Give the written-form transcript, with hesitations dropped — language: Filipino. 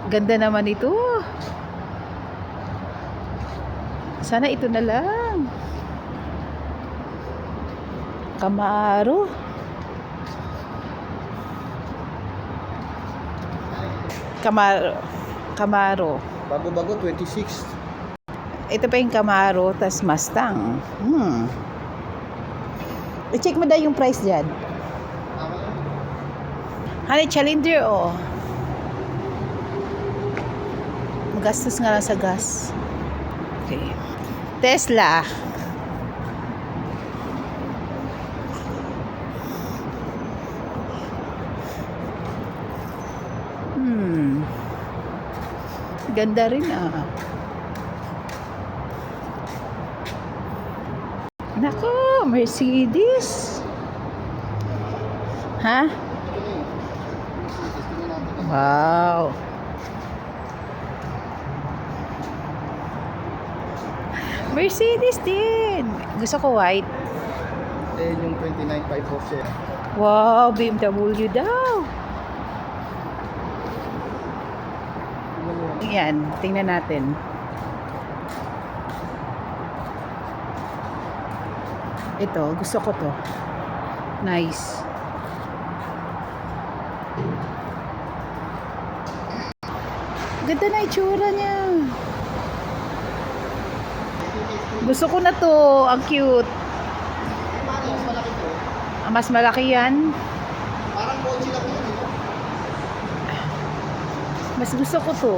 Ganda naman ito. Sana ito na lang. Camaro. Camaro. Bago-bago, 26. Ito pa yung Camaro, tas Mustang. I-check mo daw yung price dyan. Honey, Challenger, oh. Magastos nga lang sa gas. Okay. Tesla. Ganda rin, ah. Nako, Mercedes. Ha? Wow. Mercedes din. Gusto ko white. Eh, yung 29.5 Porsche. Wow, BMW daw. Yan, tingnan natin. Ito, gusto ko to. Nice. Ganda na itsura niya. Gusto ko na to. Ang cute. Mas malaki yan. Parang kotse lang yun. Mas gusto ko to.